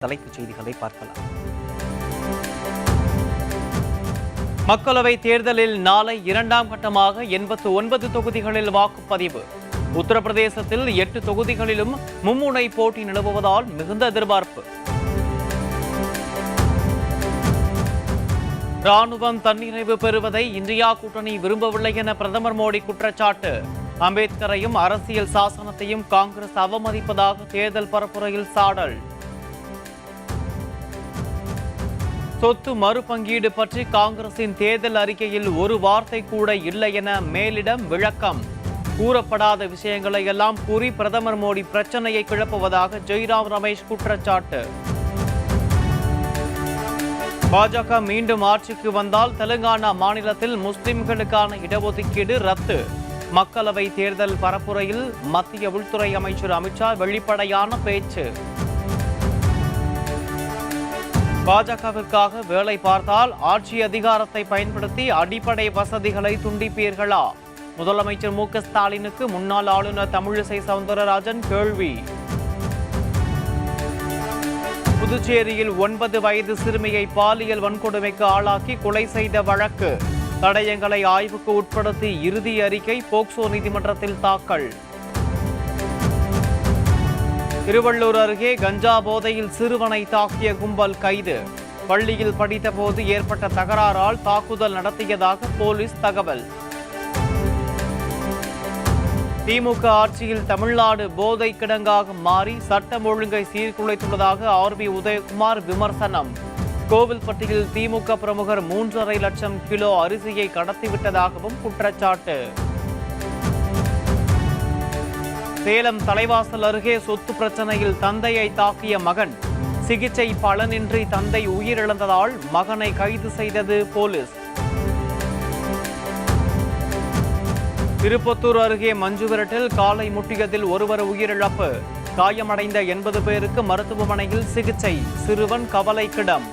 தலைப்புச் செய்திகளை பார்க்கலாம். மக்களவை தேர்தலில் நாளை இரண்டாம் கட்டமாக 89 தொகுதிகளில் வாக்குப்பதிவு. உத்தரப்பிரதேசத்தில் 8 தொகுதிகளிலும் மும்முனை போட்டி நிலவுவதால் மிகுந்த எதிர்பார்ப்பு. ராணுவம் தன்னிறைவு பெறுவதை இந்தியா கூட்டணி விரும்பவில்லை என பிரதமர் மோடி குற்றச்சாட்டு. அம்பேத்கரையும் அரசியல் சாசனத்தையும் காங்கிரஸ் அவமதிப்பதாக தேர்தல் பரப்புரையில் சாடல். சொத்து மறுபங்கீடு பற்றி காங்கிரசின் தேர்தல் அறிக்கையில் ஒரு வார்த்தை கூட இல்லை என மேலிடம் விளக்கம். கூறப்படாத விஷயங்களை எல்லாம் கூறி பிரதமர் மோடி பிரச்சனையை கிளப்புவதாக ஜெய்ராம் ரமேஷ் குற்றச்சாட்டு. பாஜக மீண்டும் ஆட்சிக்கு வந்தால் தெலுங்கானா மாநிலத்தில் முஸ்லிம்களுக்கான இடஒதுக்கீடு ரத்து. மக்களவை தேர்தல் பரப்புரையில் மத்திய உள்துறை அமைச்சர் அமித்ஷா வெளிப்படையான பேச்சு. பாஜகவிற்காக வேலை பார்த்தால் ஆட்சி அதிகாரத்தை பயன்படுத்தி அடிப்படை வசதிகளை துண்டிப்பீர்களா? முதலமைச்சர் மு.க. ஸ்டாலினுக்கு முன்னாள் ஆளுநர் தமிழிசை சவுந்தரராஜன் கேள்வி. புதுச்சேரியில் 9 வயது சிறுமியை பாலியல் வன்கொடுமைக்கு ஆளாக்கி கொலை செய்த வழக்கு. தடயங்களை ஆய்வுக்கு உட்படுத்தி இறுதி அறிக்கை போக்சோ நீதிமன்றத்தில் தாக்கல். திருவள்ளூர் அருகே கஞ்சா போதையில் சிறுவனை தாக்கிய கும்பல் கைது. பள்ளியில் படித்தபோது ஏற்பட்ட தகராறால் தாக்குதல் நடத்தியதாக போலீஸ் தகவல். திமுக ஆட்சியில் தமிழ்நாடு போதை கிடங்காக மாறி சட்டம் ஒழுங்கை சீர்குலைத்துள்ளதாக ஆர்.பி. உதயகுமார் விமர்சனம். கோவில்பட்டியில் திமுக பிரமுகர் 3.5 லட்சம் கிலோ அரிசியை கடத்திவிட்டதாகவும் குற்றச்சாட்டு. சேலம் தலைவாசல் அருகே சொத்து பிரச்சனையில் தந்தையை தாக்கிய மகன். சிகிச்சை பலனின்றி தந்தை உயிரிழந்ததால் மகனை கைது செய்தது போலீஸ். திருப்பத்தூர் அருகே மஞ்சுவிரட்டில் காலை முட்டியதில் ஒருவர் உயிரிழப்பு. காயமடைந்த 80 பேருக்கு மருத்துவமனையில் சிகிச்சை. சிறுவன் கவலைக்கிடம்.